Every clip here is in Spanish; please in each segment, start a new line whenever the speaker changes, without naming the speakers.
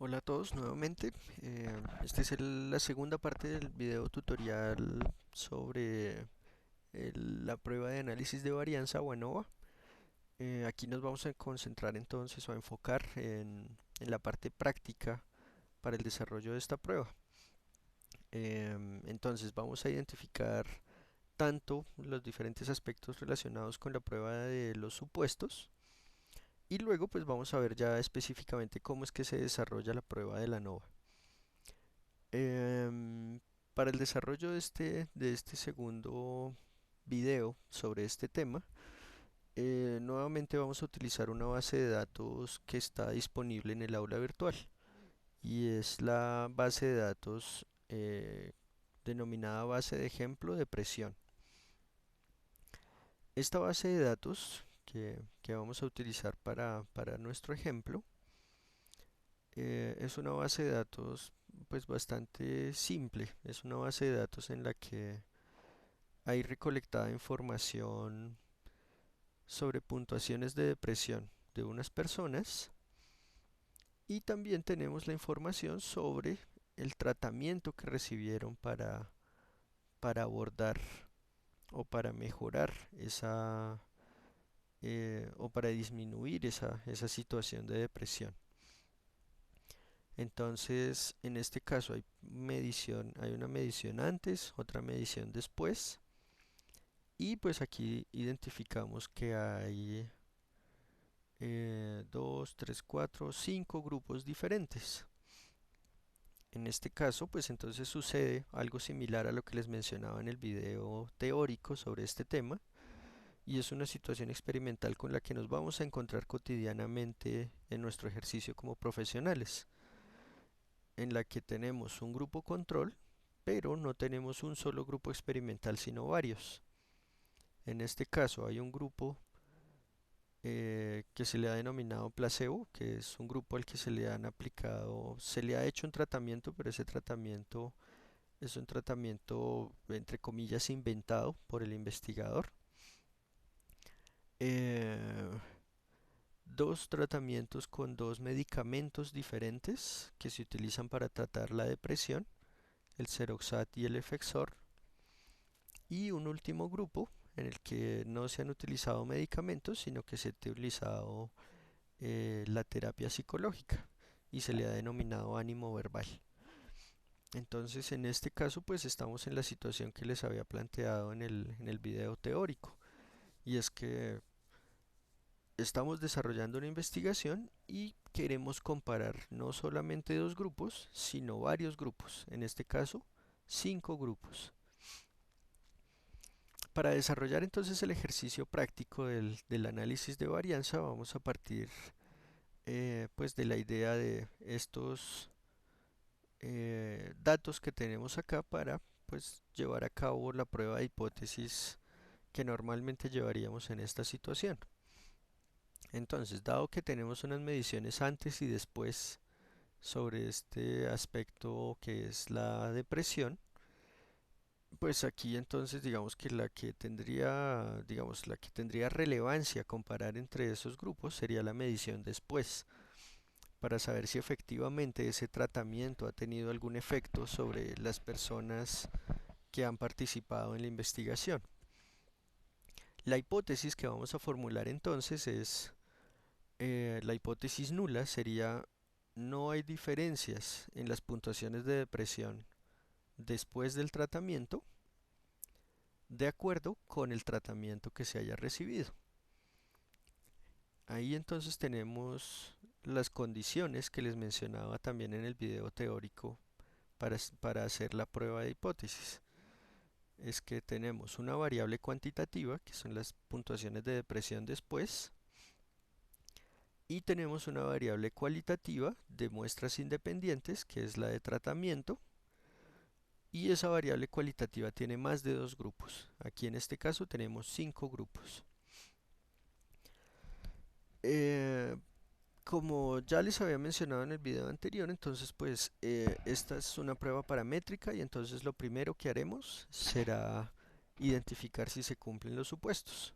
Hola a todos nuevamente. Esta es la segunda parte del video tutorial sobre la prueba de análisis de varianza o ANOVA. Aquí nos vamos a concentrar entonces o a enfocar en la parte práctica para el desarrollo de esta prueba. Entonces vamos a identificar tanto los diferentes aspectos relacionados con la prueba de los supuestos y luego pues vamos a ver ya específicamente cómo es que se desarrolla la prueba de la ANOVA. Em, para el desarrollo de este segundo video sobre este tema, nuevamente vamos a utilizar una base de datos que está disponible en el aula virtual y es la base de datos denominada base de ejemplo de presión. Esta base de datos que vamos a utilizar para nuestro ejemplo es una base de datos pues bastante simple. Es una base de datos en la que hay recolectada información sobre puntuaciones de depresión de unas personas y también tenemos la información sobre el tratamiento que recibieron para abordar o para mejorar o para disminuir esa situación de depresión. Entonces, en este caso hay una medición antes, otra medición después, y pues aquí identificamos que hay 2, 3, 4, 5 grupos diferentes. En este caso, pues entonces sucede algo similar a lo que les mencionaba en el video teórico sobre este tema, y es una situación experimental con la que nos vamos a encontrar cotidianamente en nuestro ejercicio como profesionales, en la que tenemos un grupo control, pero no tenemos un solo grupo experimental, sino varios. En este caso hay un grupo que se le ha denominado placebo, que es un grupo al que se le ha hecho un tratamiento, pero ese tratamiento es un tratamiento entre comillas inventado por el investigador. Eh, Dos tratamientos con dos medicamentos diferentes que se utilizan para tratar la depresión, el Seroxat y el Efexor, y un último grupo en el que no se han utilizado medicamentos, sino que se ha utilizado la terapia psicológica y se le ha denominado ánimo verbal. Entonces, en este caso, pues estamos en la situación que les había planteado en el video teórico, y es que estamos desarrollando una investigación y queremos comparar no solamente dos grupos, sino varios grupos, en este caso, 5 grupos. Para desarrollar entonces el ejercicio práctico del análisis de varianza, vamos a partir pues de la idea de estos datos que tenemos acá para pues llevar a cabo la prueba de hipótesis que normalmente llevaríamos en esta situación. Entonces, dado que tenemos unas mediciones antes y después sobre este aspecto que es la depresión, pues aquí entonces digamos que la que tendría relevancia comparar entre esos grupos sería la medición después, para saber si efectivamente ese tratamiento ha tenido algún efecto sobre las personas que han participado en la investigación. La hipótesis que vamos a formular entonces es la hipótesis nula sería: no hay diferencias en las puntuaciones de depresión después del tratamiento de acuerdo con el tratamiento que se haya recibido. Ahí entonces tenemos las condiciones que les mencionaba también en el video teórico para hacer la prueba de hipótesis. Es que tenemos una variable cuantitativa, que son las puntuaciones de depresión después, y tenemos una variable cualitativa de muestras independientes, que es la de tratamiento, y esa variable cualitativa tiene más de dos grupos. Aquí en este caso tenemos 5 grupos. Eh, Como ya les había mencionado en el video anterior, entonces pues esta es una prueba paramétrica y entonces lo primero que haremos será identificar si se cumplen los supuestos.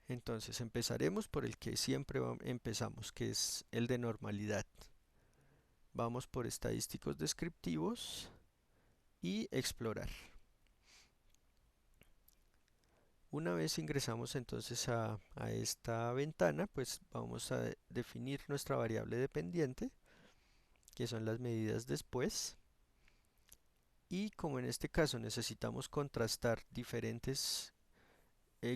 Entonces empezaremos por el que siempre empezamos, que es el de normalidad. Vamos por estadísticos descriptivos y explorar. Una vez ingresamos entonces a esta ventana, pues vamos a definir nuestra variable dependiente, que son las medidas después. Y como en este caso necesitamos contrastar diferentes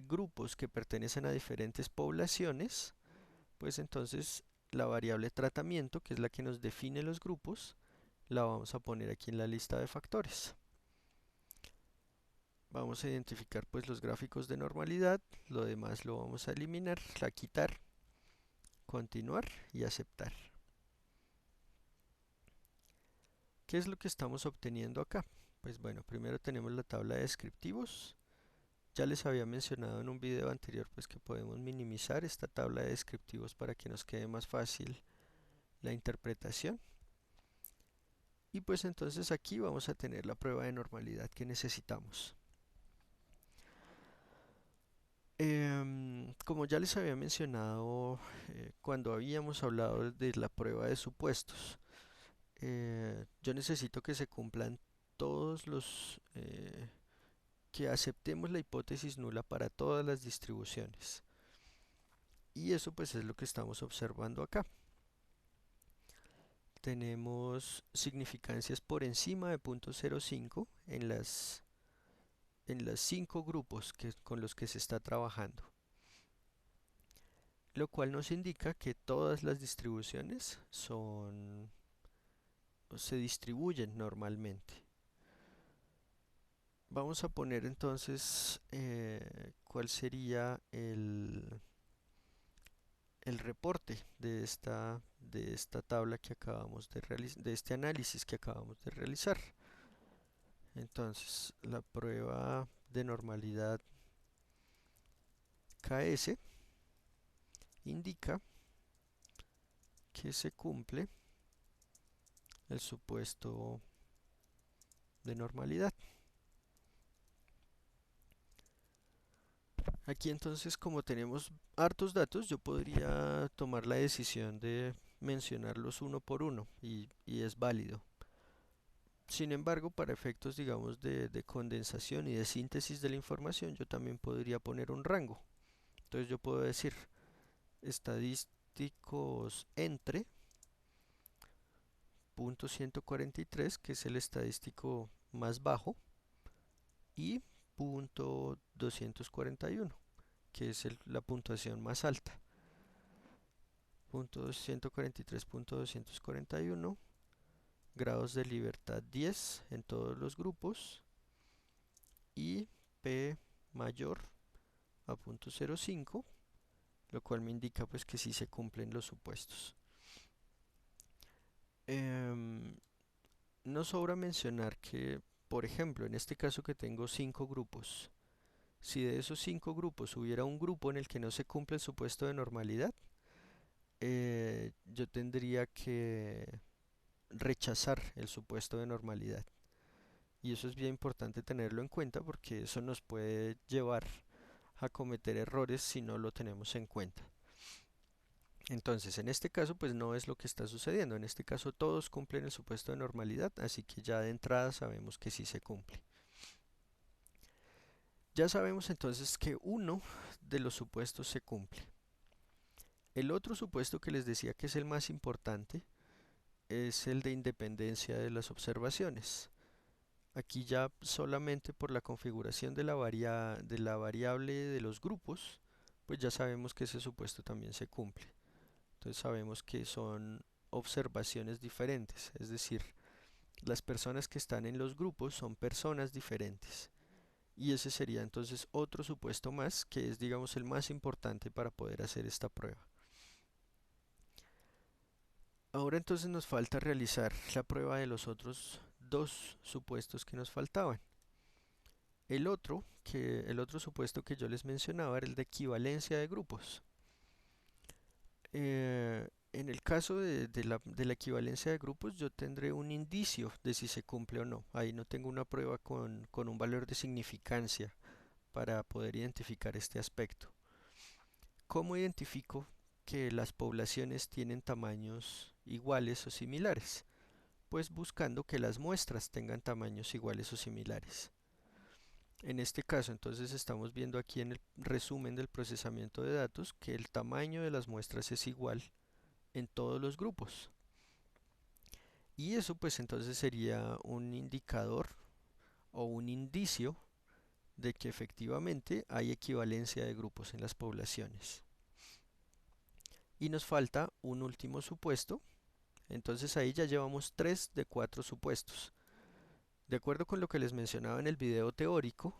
grupos que pertenecen a diferentes poblaciones, pues entonces la variable tratamiento, que es la que nos define los grupos, la vamos a poner aquí en la lista de factores. Vamos a identificar pues los gráficos de normalidad, lo demás lo vamos a eliminar, a quitar, continuar y aceptar. ¿Qué es lo que estamos obteniendo acá? Pues bueno, primero tenemos la tabla de descriptivos. Ya les había mencionado en un video anterior pues que podemos minimizar esta tabla de descriptivos para que nos quede más fácil la interpretación. Y pues entonces aquí vamos a tener la prueba de normalidad que necesitamos. Como ya les había mencionado cuando habíamos hablado de la prueba de supuestos, yo necesito que se cumplan todos los que aceptemos la hipótesis nula para todas las distribuciones. Y eso pues es lo que estamos observando acá. Tenemos significancias por encima de 0.05 en los 5 grupos con los que se está trabajando, lo cual nos indica que todas las distribuciones se distribuyen normalmente. Vamos a poner entonces cuál sería el reporte de esta tabla que acabamos de realizar, de este análisis que acabamos de realizar. Entonces, la prueba de normalidad KS indica que se cumple el supuesto de normalidad. Aquí entonces, como tenemos hartos datos, yo podría tomar la decisión de mencionarlos uno por uno y es válido. Sin embargo, para efectos, digamos, de condensación y de síntesis de la información, yo también podría poner un rango. Entonces yo puedo decir estadísticos entre .143, que es el estadístico más bajo, y .241, que es la puntuación más alta. .143.241, grados de libertad 10 en todos los grupos y P mayor a .05, lo cual me indica pues que sí se cumplen los supuestos. No sobra mencionar que, por ejemplo, en este caso que tengo 5 grupos, si de esos 5 grupos hubiera un grupo en el que no se cumple el supuesto de normalidad, yo tendría que rechazar el supuesto de normalidad. Y eso es bien importante tenerlo en cuenta porque eso nos puede llevar a cometer errores si no lo tenemos en cuenta. Entonces, en este caso, pues no es lo que está sucediendo. En este caso, todos cumplen el supuesto de normalidad, así que ya de entrada sabemos que sí se cumple. Ya sabemos entonces que uno de los supuestos se cumple. El otro supuesto que les decía que es el más importante es el de independencia de las observaciones. Aquí ya solamente por la configuración de de la variable de los grupos, pues ya sabemos que ese supuesto también se cumple. Entonces sabemos que son observaciones diferentes, es decir, las personas que están en los grupos son personas diferentes. Y ese sería entonces otro supuesto más que es, digamos, el más importante para poder hacer esta prueba. Ahora entonces nos falta realizar la prueba de los otros dos supuestos que nos faltaban. El otro supuesto que yo les mencionaba era el de equivalencia de grupos. En el caso de la equivalencia de grupos, yo tendré un indicio de si se cumple o no. Ahí no tengo una prueba con un valor de significancia para poder identificar este aspecto. ¿Cómo identifico que las poblaciones tienen tamaños iguales o similares, pues buscando que las muestras tengan tamaños iguales o similares. En este caso, entonces estamos viendo aquí en el resumen del procesamiento de datos que el tamaño de las muestras es igual en todos los grupos. Y eso pues entonces sería un indicador o un indicio de que efectivamente hay equivalencia de grupos en las poblaciones. Y nos falta un último supuesto, entonces ahí ya llevamos 3 de 4 supuestos. De acuerdo con lo que les mencionaba en el video teórico,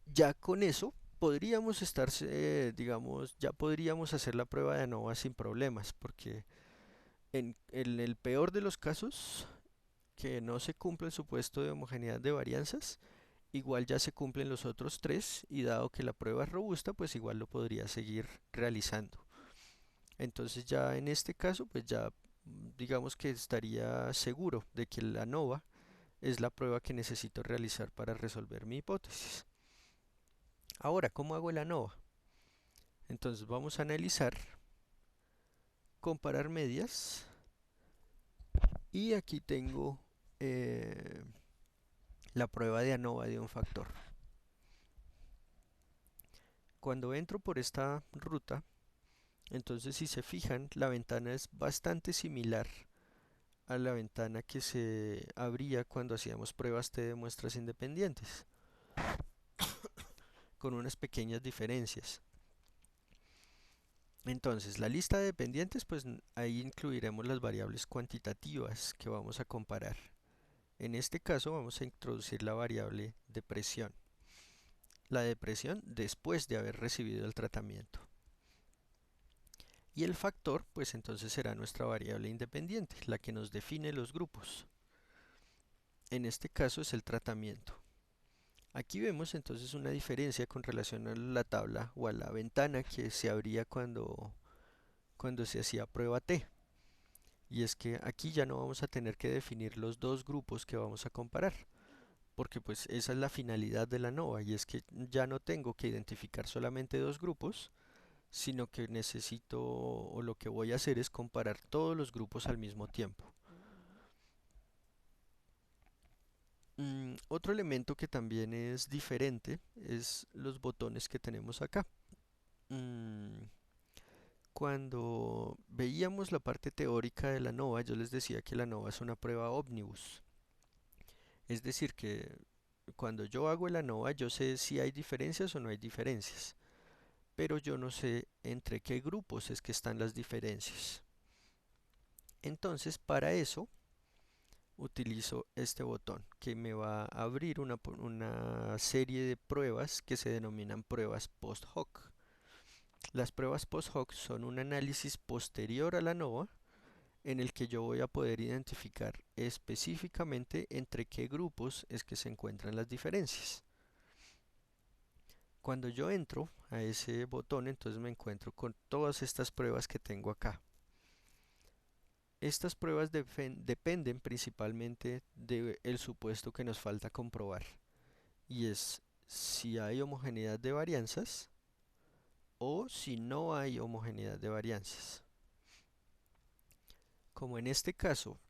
ya con eso podríamos estar, digamos, ya podríamos hacer la prueba de ANOVA sin problemas, porque en el peor de los casos, que no se cumple el supuesto de homogeneidad de varianzas, igual ya se cumplen los otros 3 y dado que la prueba es robusta, pues igual lo podría seguir realizando. Entonces ya en este caso, pues ya digamos que estaría seguro de que la ANOVA es la prueba que necesito realizar para resolver mi hipótesis. Ahora, ¿cómo hago el ANOVA? Entonces vamos a analizar, comparar medias y aquí tengo la prueba de ANOVA de un factor. Cuando entro por esta ruta, entonces si se fijan, la ventana es bastante similar a la ventana que se abría cuando hacíamos pruebas T de muestras independientes, con unas pequeñas diferencias. Entonces, la lista de dependientes, pues ahí incluiremos las variables cuantitativas que vamos a comparar. En este caso vamos a introducir la variable de presión. La de presión después de haber recibido el tratamiento. Y el factor, pues entonces será nuestra variable independiente, la que nos define los grupos. En este caso es el tratamiento. Aquí vemos entonces una diferencia con relación a la tabla o a la ventana que se abría cuando se hacía prueba T. Y es que aquí ya no vamos a tener que definir los dos grupos que vamos a comparar, porque pues esa es la finalidad de la ANOVA y es que ya no tengo que identificar solamente dos grupos, sino que necesito o lo que voy a hacer es comparar todos los grupos al mismo tiempo. Otro elemento que también es diferente es los botones que tenemos acá. Mm, Cuando veíamos la parte teórica de la ANOVA, yo les decía que la ANOVA es una prueba ómnibus. Es decir, que cuando yo hago el ANOVA, yo sé si hay diferencias o no hay diferencias, pero yo no sé entre qué grupos es que están las diferencias. Entonces, para eso, utilizo este botón que me va a abrir una serie de pruebas que se denominan pruebas post hoc. Las pruebas post hoc son un análisis posterior a la ANOVA en el que yo voy a poder identificar específicamente entre qué grupos es que se encuentran las diferencias. Cuando yo entro a ese botón, entonces me encuentro con todas estas pruebas que tengo acá. Estas pruebas dependen principalmente del supuesto que nos falta comprobar, y es si hay homogeneidad de varianzas o si no hay homogeneidad de varianzas. Como en este caso,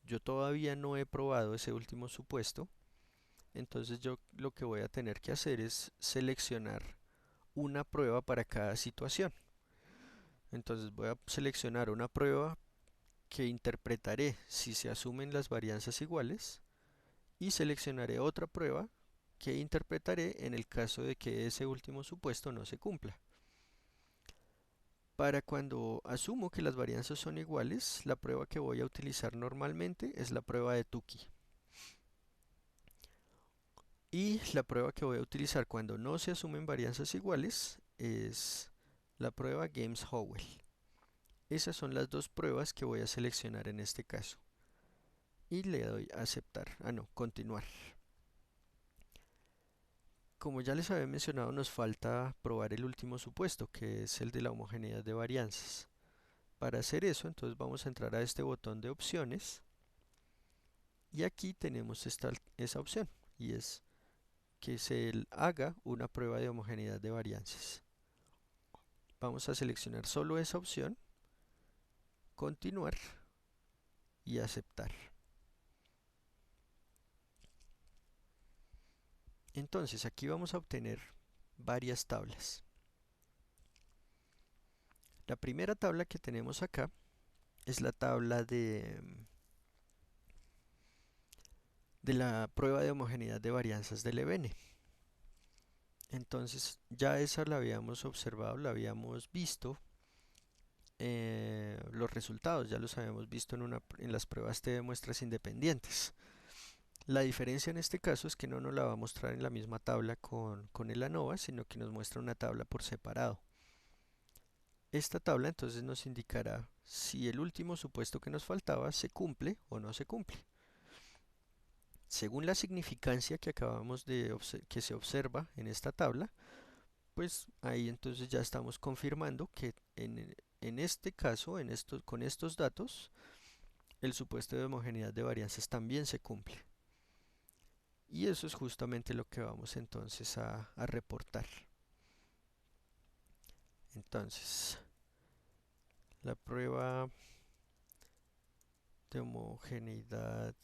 yo todavía no he probado ese último supuesto, entonces yo lo que voy a tener que hacer es seleccionar una prueba para cada situación. Entonces voy a seleccionar una prueba que interpretaré si se asumen las varianzas iguales y seleccionaré otra prueba que interpretaré en el caso de que ese último supuesto no se cumpla. Para cuando asumo que las varianzas son iguales, la prueba que voy a utilizar normalmente es la prueba de Tukey. Y la prueba que voy a utilizar cuando no se asumen varianzas iguales es la prueba Games-Howell. Esas son las dos pruebas que voy a seleccionar en este caso. Y le doy a aceptar, no, continuar. Como ya les había mencionado, nos falta probar el último supuesto, que es el de la homogeneidad de varianzas. Para hacer eso, entonces vamos a entrar a este botón de opciones y aquí tenemos esa opción y es que se haga una prueba de homogeneidad de varianzas. Vamos a seleccionar solo esa opción continuar y aceptar. Entonces aquí vamos a obtener varias tablas. La primera tabla que tenemos acá es la tabla de la prueba de homogeneidad de varianzas del EBN. Entonces ya esa la habíamos observado, la habíamos visto. Los resultados ya los habíamos visto en las pruebas T de muestras independientes. La diferencia en este caso es que no nos la va a mostrar en la misma tabla con el ANOVA, sino que nos muestra una tabla por separado. Esta tabla entonces nos indicará si el último supuesto que nos faltaba se cumple o no se cumple. Según la significancia que acabamos que se observa en esta tabla, pues ahí entonces ya estamos confirmando que en este caso, con estos datos, el supuesto de homogeneidad de varianzas también se cumple. Y eso es justamente lo que vamos entonces a reportar. Entonces, la prueba de homogeneidad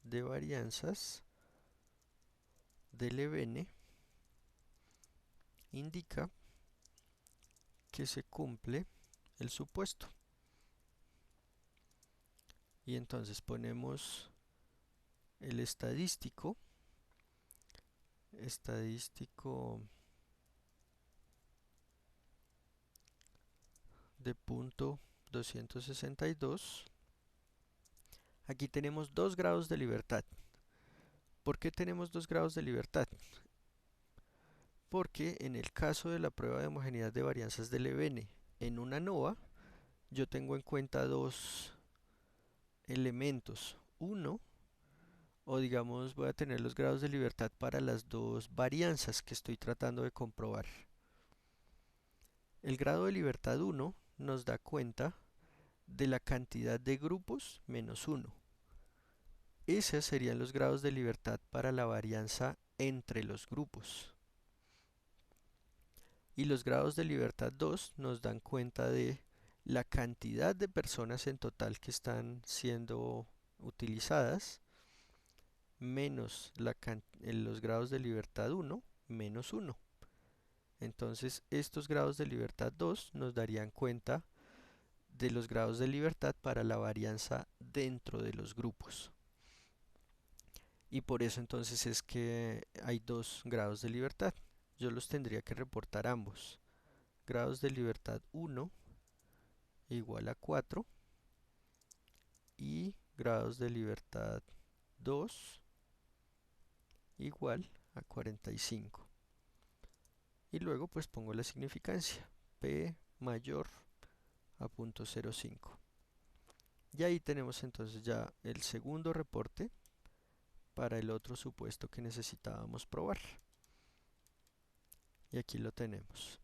de varianzas del EBN indica que se cumple el supuesto. Y entonces ponemos el estadístico de punto 262. Aquí tenemos 2 grados de libertad. ¿Por qué tenemos 2 grados de libertad? Porque en el caso de la prueba de homogeneidad de varianzas del EBN en una ANOVA, yo tengo en cuenta dos elementos. Uno, o digamos voy a tener los grados de libertad para las dos varianzas que estoy tratando de comprobar. El grado de libertad 1 nos da cuenta de la cantidad de grupos menos 1. Esos serían los grados de libertad para la varianza entre los grupos. Y los grados de libertad 2 nos dan cuenta de la cantidad de personas en total que están siendo utilizadas menos los grados de libertad 1 menos 1. Entonces estos grados de libertad 2 nos darían cuenta de los grados de libertad para la varianza dentro de los grupos. Y por eso entonces es que hay 2 grados de libertad. Yo los tendría que reportar ambos. Grados de libertad 1 igual a 4 y grados de libertad 2 igual a 45. Y luego pues pongo la significancia, P mayor a 0.05. Y ahí tenemos entonces ya el segundo reporte para el otro supuesto que necesitábamos probar. Y aquí lo tenemos.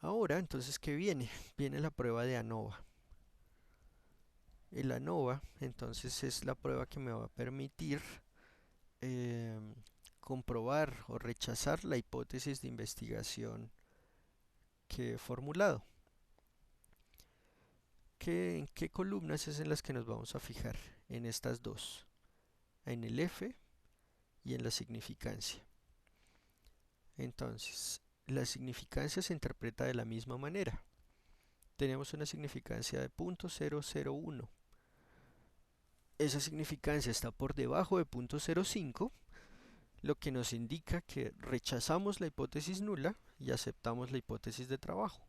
Ahora entonces, ¿qué viene? Viene la prueba de ANOVA. El ANOVA entonces es la prueba que me va a permitir comprobar o rechazar la hipótesis de investigación que he formulado. ¿En qué columnas es en las que nos vamos a fijar? En estas dos, en el F y en la significancia. Entonces, la significancia se interpreta de la misma manera. Tenemos una significancia de 0.001. Esa significancia está por debajo de 0.05, lo que nos indica que rechazamos la hipótesis nula y aceptamos la hipótesis de trabajo.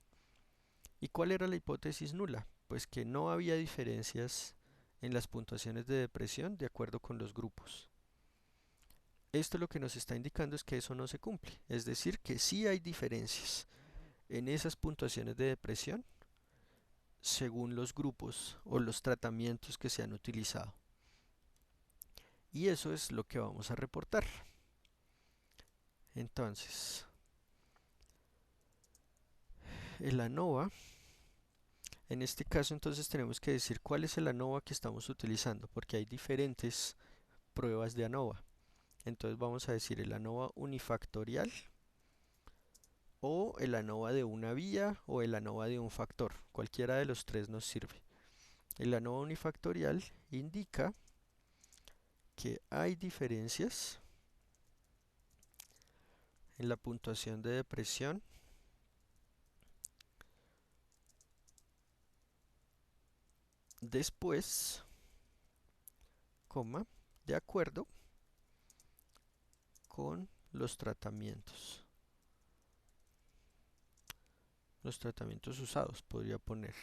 ¿Y cuál era la hipótesis nula? Pues que no había diferencias en las puntuaciones de depresión de acuerdo con los grupos. Esto lo que nos está indicando es que eso no se cumple, es decir, que sí hay diferencias en esas puntuaciones de depresión según los grupos o los tratamientos que se han utilizado. Y eso es lo que vamos a reportar. Entonces, el ANOVA, en este caso entonces tenemos que decir cuál es el ANOVA que estamos utilizando, porque hay diferentes pruebas de ANOVA. Entonces vamos a decir el ANOVA unifactorial o el ANOVA de una vía o el ANOVA de un factor. Cualquiera de los tres nos sirve. El ANOVA unifactorial indica que hay diferencias en la puntuación de depresión después, coma, de acuerdo con los tratamientos usados, podría poner.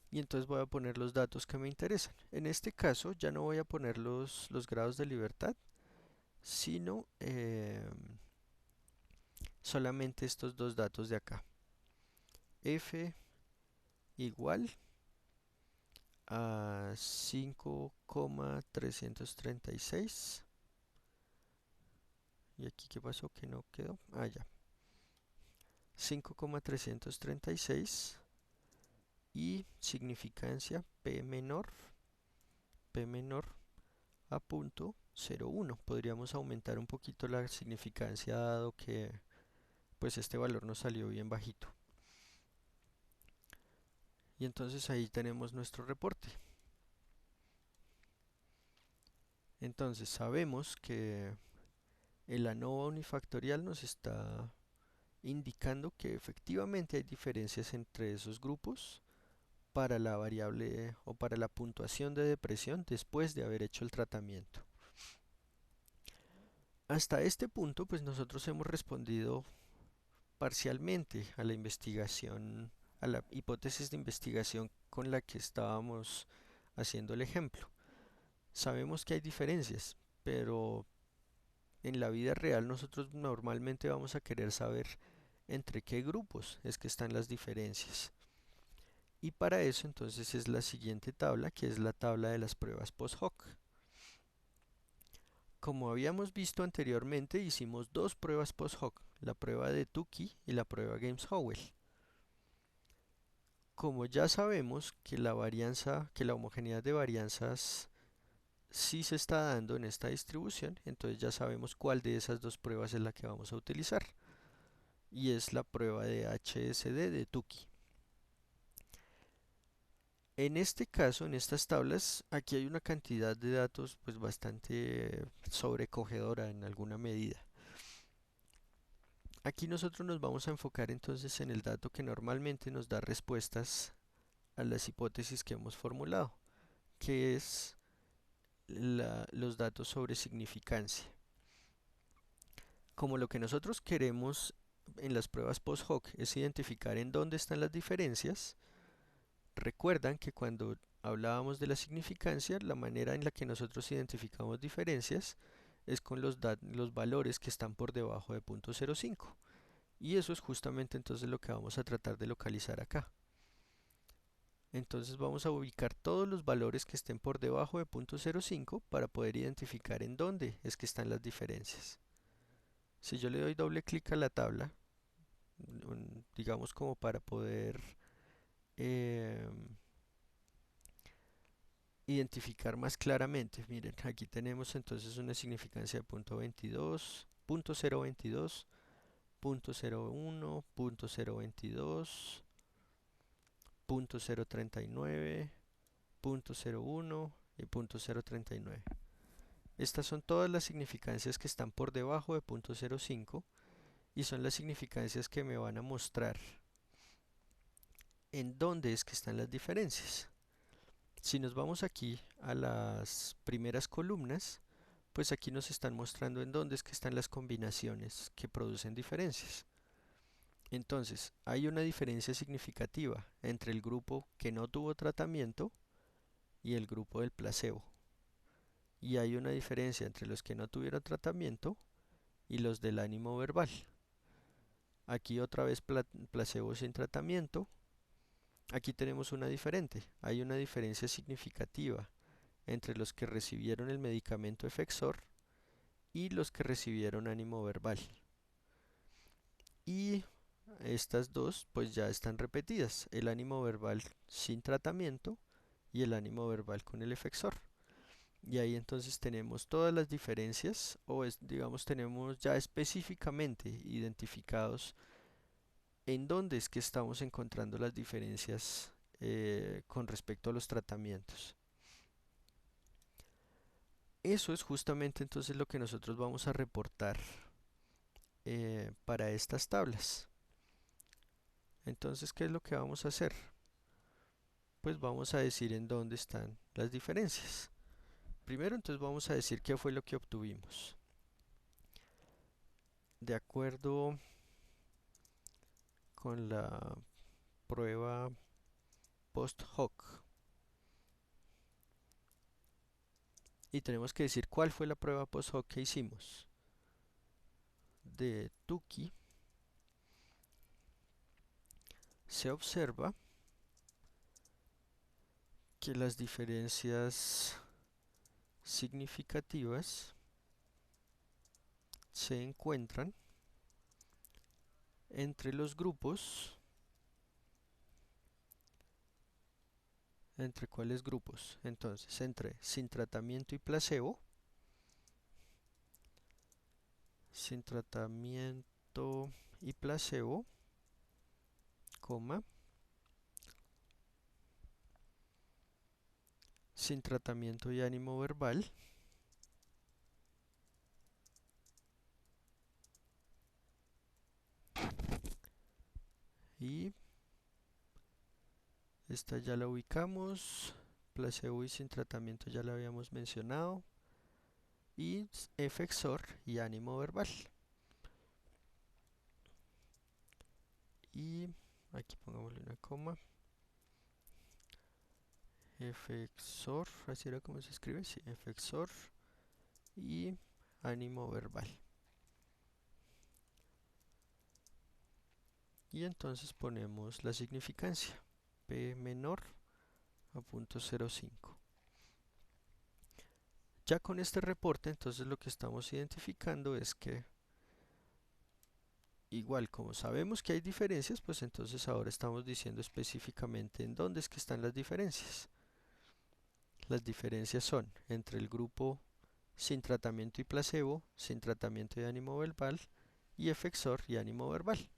Y entonces voy a poner los datos que me interesan. En este caso ya no voy a poner los grados de libertad, sino solamente estos dos datos de acá. F igual a 5,336. ¿Y aquí qué pasó? Que no quedó. Ah, ya. 5,336 y significancia P menor a punto 0,1. Podríamos aumentar un poquito la significancia dado que pues este valor nos salió bien bajito. Y entonces ahí tenemos nuestro reporte. Entonces sabemos que el ANOVA unifactorial nos está indicando que efectivamente hay diferencias entre esos grupos para la variable o para la puntuación de depresión después de haber hecho el tratamiento. Hasta este punto, pues nosotros hemos respondido parcialmente a la investigación, a la hipótesis de investigación con la que estábamos haciendo el ejemplo. Sabemos que hay diferencias, pero en la vida real nosotros normalmente vamos a querer saber entre qué grupos es que están las diferencias. Y para eso entonces es la siguiente tabla, que es la tabla de las pruebas post-hoc. Como habíamos visto anteriormente, hicimos dos pruebas post-hoc, la prueba de Tukey y la prueba James-Howell. Como ya sabemos que la homogeneidad de varianzas sí se está dando en esta distribución, entonces ya sabemos cuál de esas dos pruebas es la que vamos a utilizar. Y es la prueba de HSD de Tukey. En este caso, en estas tablas, aquí hay una cantidad de datos pues bastante sobrecogedora en alguna medida. Aquí nosotros nos vamos a enfocar entonces en el dato que normalmente nos da respuestas a las hipótesis que hemos formulado, que es los datos sobre significancia. Como lo que nosotros queremos en las pruebas post-hoc es identificar en dónde están las diferencias, recuerdan que cuando hablábamos de la significancia, la manera en la que nosotros identificamos diferencias es con los valores que están por debajo de 0.05. Y eso es justamente entonces lo que vamos a tratar de localizar acá. Entonces vamos a ubicar todos los valores que estén por debajo de 0.05 para poder identificar en dónde es que están las diferencias. Si yo le doy doble clic a la tabla, digamos como para poder identificar más claramente, miren, aquí tenemos entonces una significancia de punto 22, punto 0.22, punto 0.1, punto 0.22, punto 0.39, punto 0.1 y punto 0.39. Estas son todas las significancias que están por debajo de punto 0.5 y son las significancias que me van a mostrar en dónde es que están las diferencias. Si nos vamos aquí a las primeras columnas, pues aquí nos están mostrando en dónde es que están las combinaciones que producen diferencias. Entonces, hay una diferencia significativa entre el grupo que no tuvo tratamiento y el grupo del placebo. Y hay una diferencia entre los que no tuvieron tratamiento y los del ánimo verbal. Aquí otra vez placebo sin tratamiento. Aquí tenemos una diferente. Hay una diferencia significativa entre los que recibieron el medicamento Efexor y los que recibieron ánimo verbal. Y estas dos pues ya están repetidas, el ánimo verbal sin tratamiento y el ánimo verbal con el Efexor. Y ahí entonces tenemos todas las diferencias digamos tenemos ya específicamente identificados en dónde es que estamos encontrando las diferencias con respecto a los tratamientos. Eso es justamente entonces lo que nosotros vamos a reportar para estas tablas. Entonces, ¿qué es lo que vamos a hacer? Pues vamos a decir en dónde están las diferencias. Primero, entonces vamos a decir qué fue lo que obtuvimos. De acuerdo con la prueba post hoc. Y tenemos que decir cuál fue la prueba post hoc que hicimos. De Tukey se observa que las diferencias significativas se encuentran entre los grupos. ¿Entre cuáles grupos? Entonces, entre sin tratamiento y placebo, sin tratamiento y placebo, coma, sin tratamiento y ánimo verbal, y esta ya la ubicamos, placebo y sin tratamiento ya la habíamos mencionado, y efexor y ánimo verbal. Y aquí pongámosle una coma. Efexor, así era como se escribe, sí, efexor y ánimo verbal. Y entonces ponemos la significancia, P menor a 0.05. Ya con este reporte, entonces lo que estamos identificando es que, igual como sabemos que hay diferencias, pues entonces ahora estamos diciendo específicamente en dónde es que están las diferencias. Las diferencias son entre el grupo sin tratamiento y placebo, sin tratamiento y ánimo verbal, y efexor y ánimo verbal.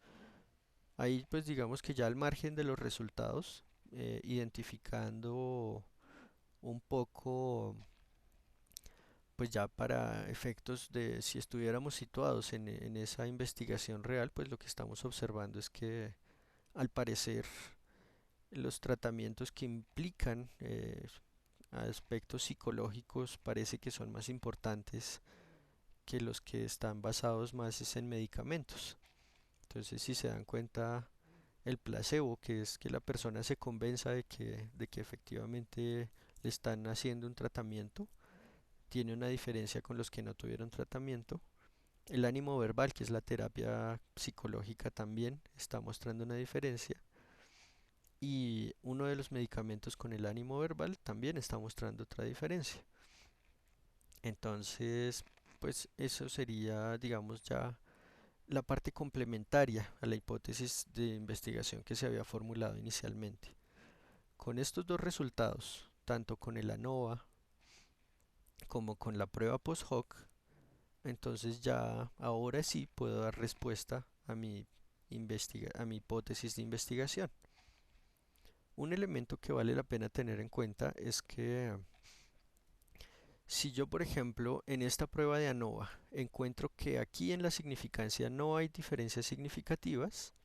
Ahí pues digamos que ya al margen de los resultados, identificando un poco, pues ya para efectos de si estuviéramos situados en esa investigación real, pues lo que estamos observando es que al parecer los tratamientos que implican aspectos psicológicos parece que son más importantes que los que están basados más es en medicamentos. Entonces, si se dan cuenta, el placebo, que es que la persona se convenza de que efectivamente le están haciendo un tratamiento, tiene una diferencia con los que no tuvieron tratamiento. El ánimo verbal, que es la terapia psicológica, también está mostrando una diferencia. Y uno de los medicamentos con el ánimo verbal también está mostrando otra diferencia. Entonces, pues eso sería, digamos, ya la parte complementaria a la hipótesis de investigación que se había formulado inicialmente. Con estos dos resultados, tanto con el ANOVA como con la prueba post hoc, entonces ya ahora sí puedo dar respuesta a mi hipótesis de investigación. Un elemento que vale la pena tener en cuenta es que si yo, por ejemplo, en esta prueba de ANOVA encuentro que aquí en la significancia no hay diferencias significativas,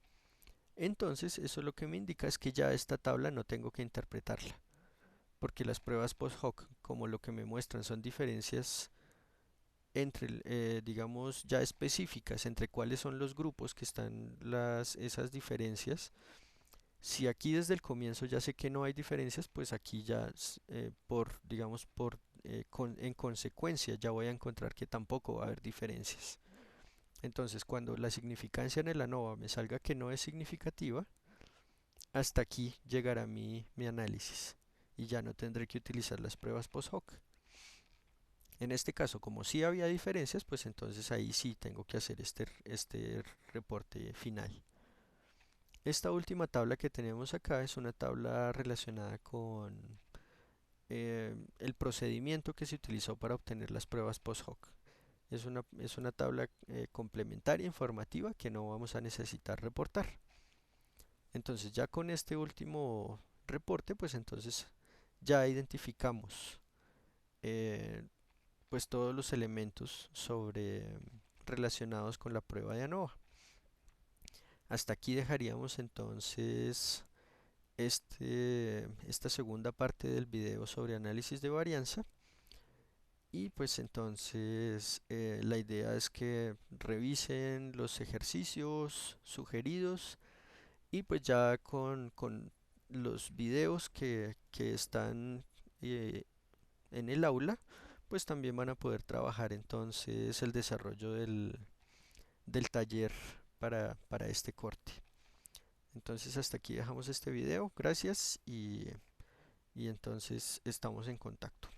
entonces eso lo que me indica es que ya esta tabla no tengo que interpretarla, porque las pruebas post hoc, como lo que me muestran son diferencias entre, digamos, ya específicas entre cuáles son los grupos que están esas diferencias. Si aquí desde el comienzo ya sé que no hay diferencias, pues aquí ya, digamos, en consecuencia ya voy a encontrar que tampoco va a haber diferencias. Entonces, cuando la significancia en el ANOVA me salga que no es significativa, hasta aquí llegará mi análisis y ya no tendré que utilizar las pruebas post hoc. En este caso, como sí había diferencias, pues entonces ahí sí tengo que hacer este reporte final. Esta última tabla que tenemos acá es una tabla relacionada con el procedimiento que se utilizó para obtener las pruebas post hoc. Es una tabla complementaria informativa que no vamos a necesitar reportar. Entonces ya con este último reporte, pues entonces ya identificamos eh, pues todos los elementos sobre relacionados con la prueba de ANOVA. Hasta aquí dejaríamos entonces esta segunda parte del video sobre análisis de varianza. Y pues entonces la idea es que revisen los ejercicios sugeridos y pues ya con los videos que están en el aula, pues también van a poder trabajar entonces el desarrollo del taller para este corte. Entonces hasta aquí dejamos este video, gracias y entonces estamos en contacto.